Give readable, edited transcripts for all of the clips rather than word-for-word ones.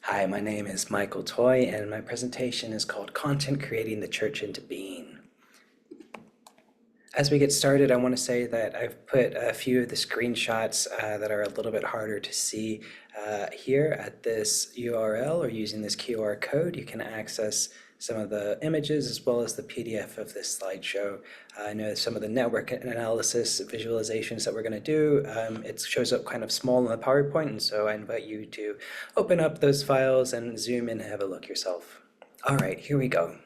Hi, my name is Michael Toy, and my presentation is called Content Creating the Church into Being. As we get started, I want to say that I've put a few of the screenshots that are a little bit harder to see here at this URL or using this QR code. You can access some of the images as well as the PDF of this slideshow. I know some of the network analysis visualizations that we're going to do, it shows up kind of small in the PowerPoint, and so I invite you to open up those files and zoom in and have a look yourself. All right, here we go.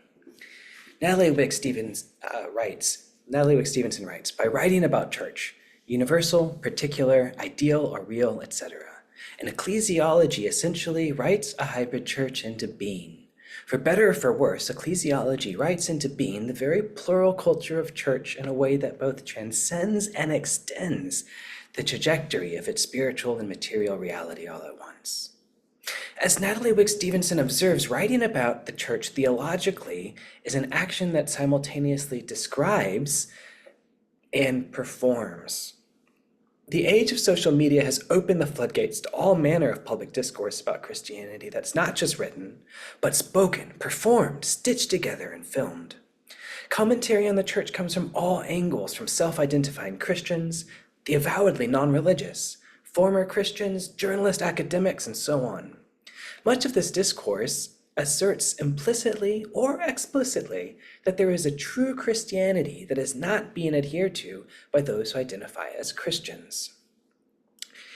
Natalie Wick Stevenson writes, by writing about church, universal, particular, ideal or real, etc., an ecclesiology essentially writes a hybrid church into being. For better or for worse, ecclesiology writes into being the very plural culture of church in a way that both transcends and extends the trajectory of its spiritual and material reality all at once. As Natalie Wick Stevenson observes, writing about the church theologically is an action that simultaneously describes and performs. The age of social media has opened the floodgates to all manner of public discourse about Christianity that's not just written, but spoken, performed, stitched together, and filmed. Commentary on the church comes from all angles, from self-identifying Christians, the avowedly non-religious, former Christians, journalists, academics, and so on. Much of this discourse asserts implicitly or explicitly that there is a true Christianity that is not being adhered to by those who identify as Christians.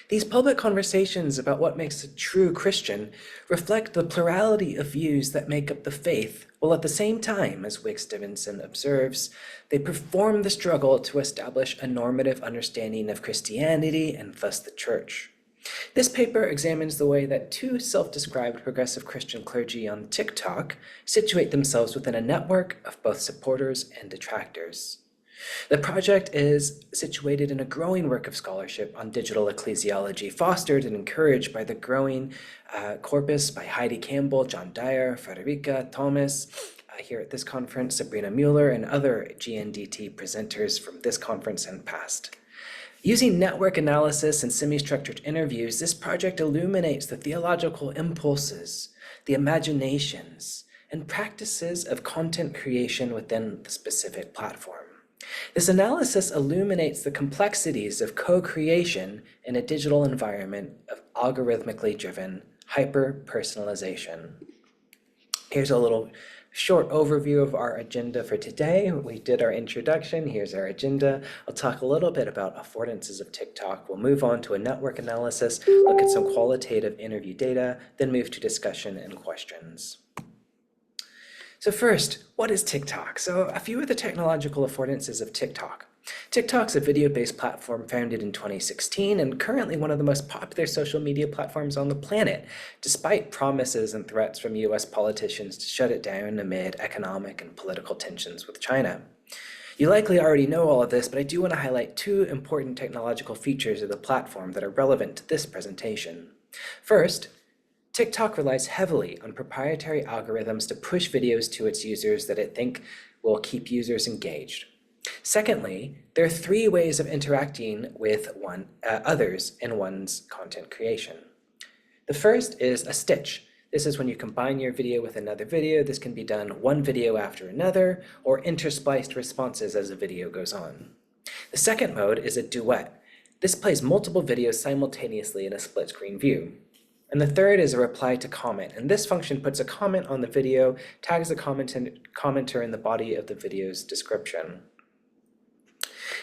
These public conversations about what makes a true Christian reflect the plurality of views that make up the faith, while at the same time, as Wick Stevenson observes, they perform the struggle to establish a normative understanding of Christianity and thus the church. This paper examines the way that two self-described progressive Christian clergy on TikTok situate themselves within a network of both supporters and detractors. The project is situated in a growing work of scholarship on digital ecclesiology, fostered and encouraged by the growing corpus by Heidi Campbell, John Dyer, Frederica Thomas, here at this conference, Sabrina Mueller, and other GNDT presenters from this conference and past. Using network analysis and semi-structured interviews, this project illuminates the theological impulses, the imaginations, and practices of content creation within the specific platform. This analysis illuminates the complexities of co-creation in a digital environment of algorithmically driven hyper-personalization. Here's a little short overview of our agenda for today. We did our introduction. Here's our agenda. I'll talk a little bit about affordances of TikTok. We'll move on to a network analysis, look at some qualitative interview data, then move to discussion and questions. So first, what is TikTok? So a few of the technological affordances of TikTok. TikTok's a video-based platform founded in 2016 and currently one of the most popular social media platforms on the planet, despite promises and threats from US politicians to shut it down amid economic and political tensions with China. You likely already know all of this, but I do want to highlight two important technological features of the platform that are relevant to this presentation. First, TikTok relies heavily on proprietary algorithms to push videos to its users that it thinks will keep users engaged. Secondly, there are three ways of interacting with others in one's content creation. The first is a stitch. This is when you combine your video with another video. This can be done one video after another or interspliced responses as a video goes on. The second mode is a duet. This plays multiple videos simultaneously in a split-screen view. And the third is a reply to comment, and this function puts a comment on the video, tags the commenter in the body of the video's description.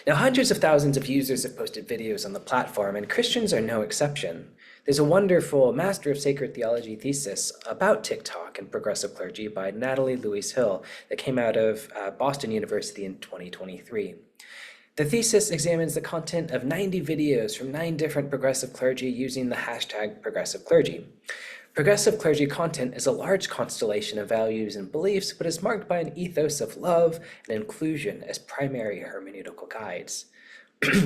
Now, hundreds of thousands of users have posted videos on the platform, and Christians are no exception. There's a wonderful Master of Sacred Theology thesis about TikTok and progressive clergy by Natalie Louise Hill that came out of Boston University in 2023. The thesis examines the content of 90 videos from 9 different progressive clergy using the hashtag progressive clergy. Progressive clergy content is a large constellation of values and beliefs, but is marked by an ethos of love and inclusion as primary hermeneutical guides.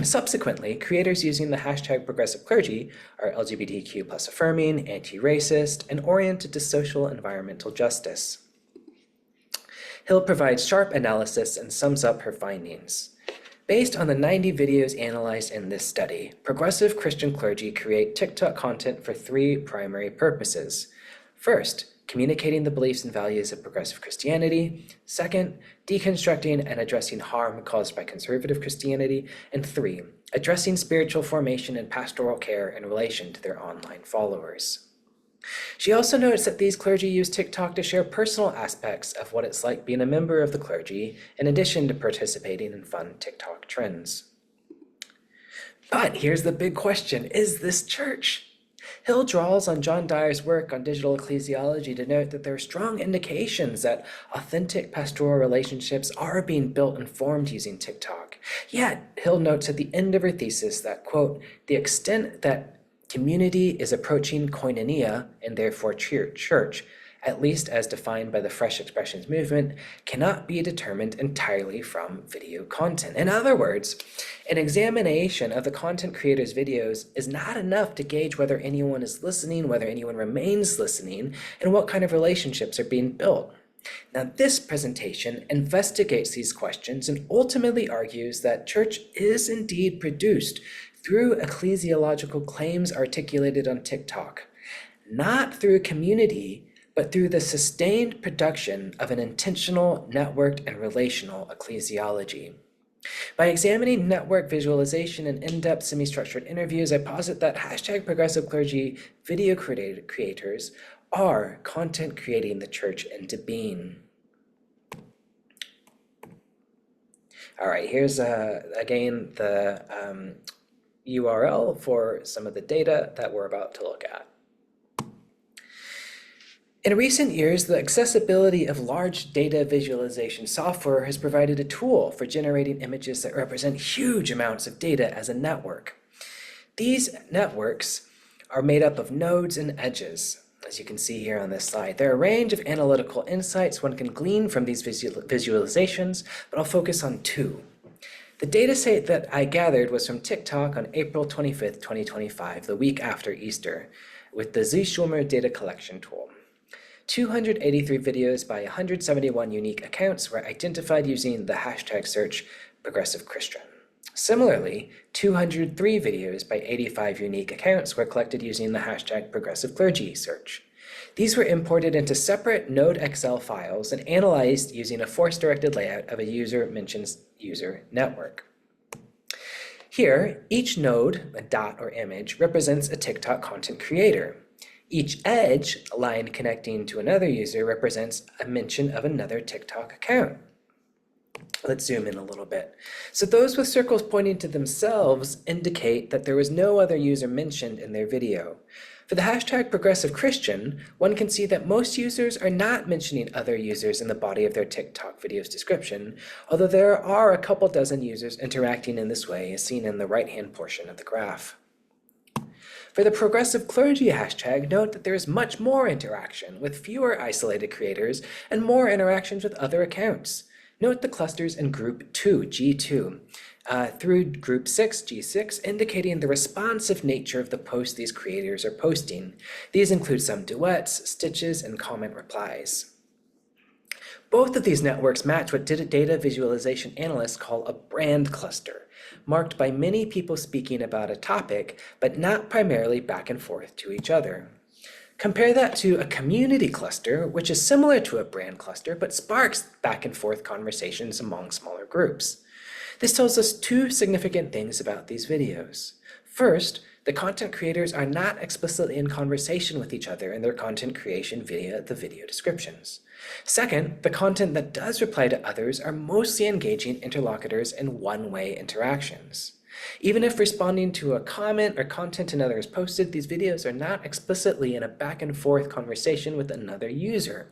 Subsequently, creators using the hashtag progressive clergy are LGBTQ plus affirming, anti-racist, and oriented to social and environmental justice. Hill provides sharp analysis and sums up her findings. Based on the 90 videos analyzed in this study, progressive Christian clergy create TikTok content for 3 primary purposes. First, communicating the beliefs and values of progressive Christianity. Second, deconstructing and addressing harm caused by conservative Christianity. And three, addressing spiritual formation and pastoral care in relation to their online followers. She also notes that these clergy use TikTok to share personal aspects of what it's like being a member of the clergy, in addition to participating in fun TikTok trends. But here's the big question: is this church? Hill draws on John Dyer's work on digital ecclesiology to note that there are strong indications that authentic pastoral relationships are being built and formed using TikTok. Yet, Hill notes at the end of her thesis that, quote, the extent that community is approaching koinonia, and therefore church, at least as defined by the Fresh Expressions movement, cannot be determined entirely from video content. In other words, an examination of the content creator's videos is not enough to gauge whether anyone is listening, whether anyone remains listening, and what kind of relationships are being built. Now, this presentation investigates these questions and ultimately argues that church is indeed produced through ecclesiological claims articulated on TikTok, not through community, but through the sustained production of an intentional, networked, and relational ecclesiology. By examining network visualization and in-depth semi-structured interviews, I posit that #progressive clergy video creators are content creating the church into being. All right, here's again the URL for some of the data that we're about to look at. In recent years, the accessibility of large data visualization software has provided a tool for generating images that represent huge amounts of data as a network. These networks are made up of nodes and edges, as you can see here on this slide. There are a range of analytical insights one can glean from these visualizations, but I'll focus on two. The dataset that I gathered was from TikTok on April 25th, 2025, the week after Easter, with the ZSchulmer data collection tool. 283 videos by 171 unique accounts were identified using the hashtag search Progressive Christian. Similarly, 203 videos by 85 unique accounts were collected using the hashtag Progressive Clergy search. These were imported into separate Node.xl files and analyzed using a force-directed layout of a user mentions user network. Here, each node, a dot or image, represents a TikTok content creator. Each edge, a line connecting to another user, represents a mention of another TikTok account. Let's zoom in a little bit. So those with circles pointing to themselves indicate that there was no other user mentioned in their video. For the hashtag Progressive Christian, one can see that most users are not mentioning other users in the body of their TikTok video's description, although there are a couple dozen users interacting in this way, as seen in the right-hand portion of the graph. For the Progressive Clergy hashtag, note that there is much more interaction, with fewer isolated creators and more interactions with other accounts. Note the clusters in Group 2, G2, through Group 6, G6, indicating the responsive nature of the posts these creators are posting. These include some duets, stitches, and comment replies. Both of these networks match what data visualization analysts call a brand cluster, marked by many people speaking about a topic, but not primarily back and forth to each other. Compare that to a community cluster, which is similar to a brand cluster, but sparks back and forth conversations among smaller groups. This tells us two significant things about these videos. First, the content creators are not explicitly in conversation with each other in their content creation via the video descriptions. Second, the content that does reply to others are mostly engaging interlocutors in one-way interactions. Even if responding to a comment or content another has posted, these videos are not explicitly in a back and forth conversation with another user.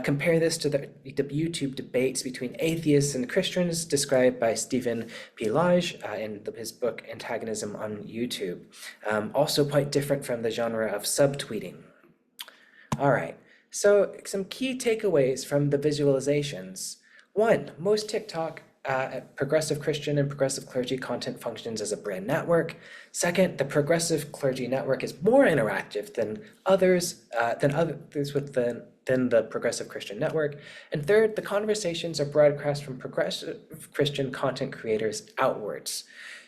Compare this to the YouTube debates between atheists and Christians described by Stephen P. Lage in his book Antagonism on YouTube. Also quite different from the genre of subtweeting. All right, so some key takeaways from the visualizations. One, most TikTok Progressive Christian and Progressive Clergy content functions as a brand network. Second, the Progressive Clergy network is more interactive than others within the Progressive Christian network. And third, the conversations are broadcast from Progressive Christian content creators outwards.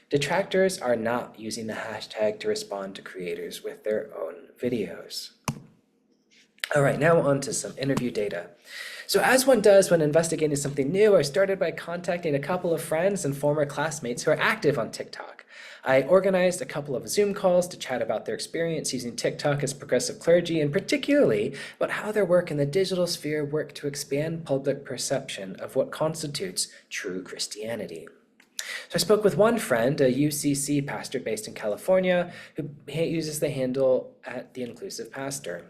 Detractors are not using the hashtag to respond to creators with their own videos. All right, now on to some interview data. So as one does when investigating something new, I started by contacting a couple of friends and former classmates who are active on TikTok. I organized a couple of Zoom calls to chat about their experience using TikTok as progressive clergy, and particularly about how their work in the digital sphere worked to expand public perception of what constitutes true Christianity. So I spoke with one friend, a UCC pastor based in California, who uses the handle at The Inclusive Pastor.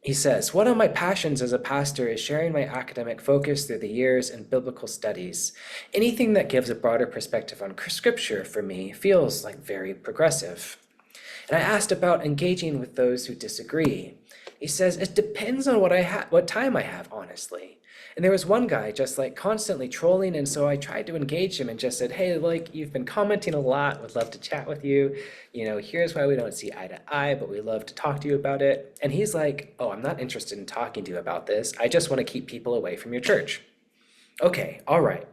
He says, one of my passions as a pastor is sharing my academic focus through the years in biblical studies. Anything that gives a broader perspective on scripture for me feels like very progressive. And I asked about engaging with those who disagree. He says, it depends on what time I have, honestly. And there was one guy just like constantly trolling, and so I tried to engage him and just said, hey, like, you've been commenting a lot, would love to chat with you. Here's why we don't see eye to eye, but we love to talk to you about it. And he's like, oh, I'm not interested in talking to you about this. I just want to keep people away from your church. Okay, all right.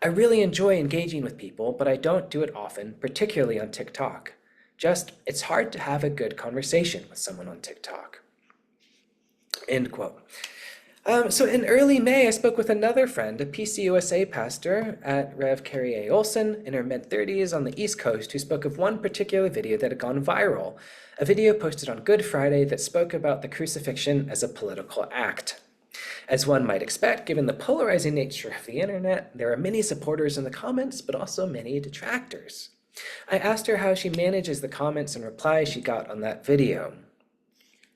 I really enjoy engaging with people, but I don't do it often, particularly on TikTok. It's hard to have a good conversation with someone on TikTok. End quote. So in early May, I spoke with another friend, a PCUSA pastor at Rev. Carrie A. Olson in her mid-30s on the East Coast, who spoke of one particular video that had gone viral, a video posted on Good Friday that spoke about the crucifixion as a political act. As one might expect, given the polarizing nature of the internet, there are many supporters in the comments, but also many detractors. I asked her how she manages the comments and replies she got on that video.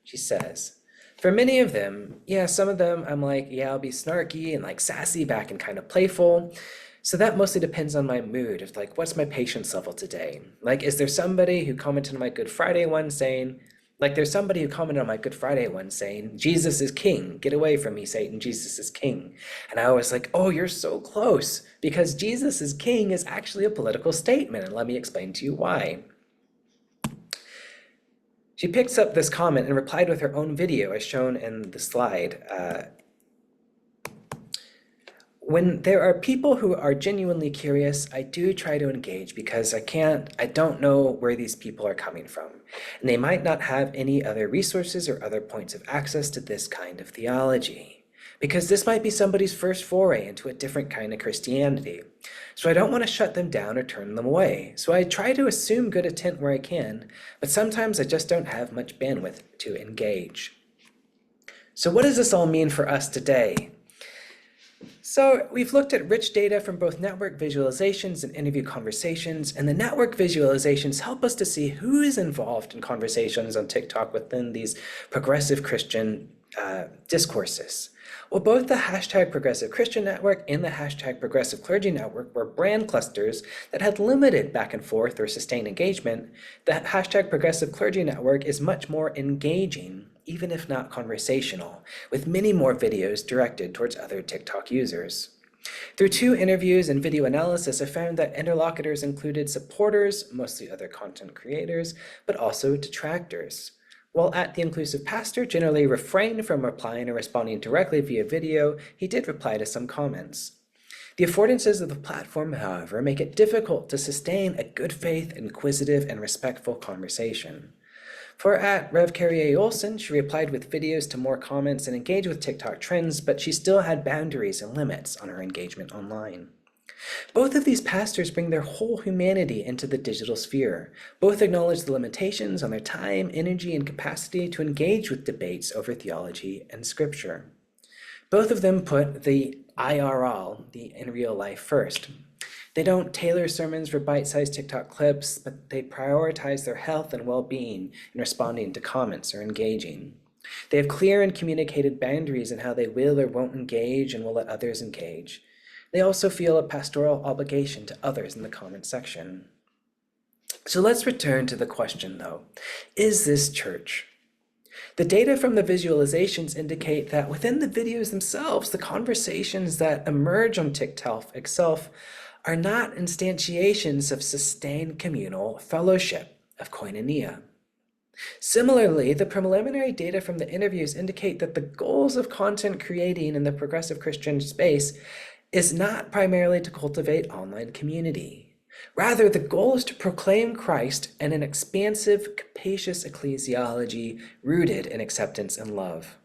She says, for many of them, some of them I'm like, I'll be snarky and like sassy back and kind of playful. So that mostly depends on my mood of like, what's my patience level today? Like, is there somebody who commented on my Good Friday one saying, Jesus is king, get away from me, Satan, Jesus is king. And I was like, oh, you're so close, because Jesus is king is actually a political statement, and let me explain to you why. She picks up this comment and replied with her own video as shown in the slide. When there are people who are genuinely curious, I do try to engage because I don't know where these people are coming from. And they might not have any other resources or other points of access to this kind of theology. Because this might be somebody's first foray into a different kind of Christianity. So I don't want to shut them down or turn them away. So I try to assume good intent where I can, but sometimes I just don't have much bandwidth to engage. So what does this all mean for us today? So we've looked at rich data from both network visualizations and interview conversations, and the network visualizations help us to see who is involved in conversations on TikTok within these progressive Christian discourses. Well, both the hashtag Progressive Christian Network and the hashtag Progressive Clergy Network were brand clusters that had limited back and forth or sustained engagement. The hashtag Progressive Clergy Network is much more engaging, even if not conversational, with many more videos directed towards other TikTok users. Through 2 interviews and video analysis, I found that interlocutors included supporters, mostly other content creators, but also detractors. While at The Inclusive Pastor generally refrained from replying or responding directly via video, he did reply to some comments. The affordances of the platform, however, make it difficult to sustain a good faith, inquisitive, and respectful conversation. For at Rev. Carrie A. Olson, she replied with videos to more comments and engaged with TikTok trends, but she still had boundaries and limits on her engagement online. Both of these pastors bring their whole humanity into the digital sphere. Both acknowledge the limitations on their time, energy, and capacity to engage with debates over theology and scripture. Both of them put the IRL, the in real life, first. They don't tailor sermons for bite-sized TikTok clips, but they prioritize their health and well-being in responding to comments or engaging. They have clear and communicated boundaries in how they will or won't engage and will let others engage. They also feel a pastoral obligation to others in the comment section. So let's return to the question though, is this church? The data from the visualizations indicate that within the videos themselves, the conversations that emerge on TikTok itself are not instantiations of sustained communal fellowship, of koinonia. Similarly, the preliminary data from the interviews indicate that the goals of content creating in the progressive Christian space is not primarily to cultivate online community. Rather, the goal is to proclaim Christ and an expansive, capacious ecclesiology rooted in acceptance and love.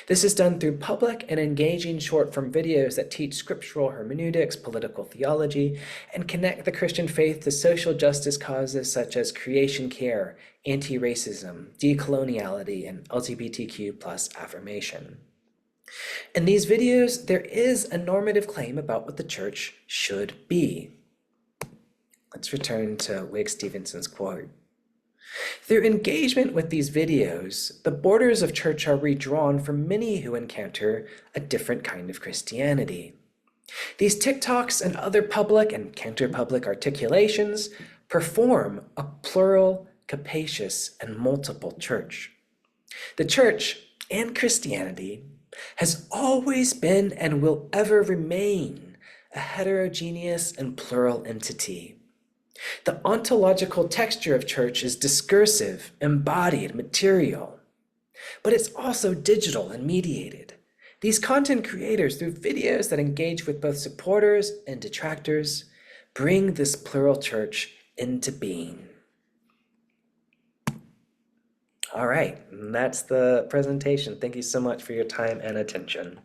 This is done through public and engaging short-form videos that teach scriptural hermeneutics, political theology, and connect the Christian faith to social justice causes such as creation care, anti-racism, decoloniality, and LGBTQ plus affirmation. In these videos, there is a normative claim about what the church should be. Let's return to Wig Stevenson's quote. Through engagement with these videos, the borders of church are redrawn for many who encounter a different kind of Christianity. These TikToks and other public and counter-public articulations perform a plural, capacious, and multiple church. The church and Christianity has always been and will ever remain a heterogeneous and plural entity. The ontological texture of church is discursive, embodied, material, but it's also digital and mediated. These content creators, through videos that engage with both supporters and detractors, bring this plural church into being. All right, and that's the presentation. Thank you so much for your time and attention.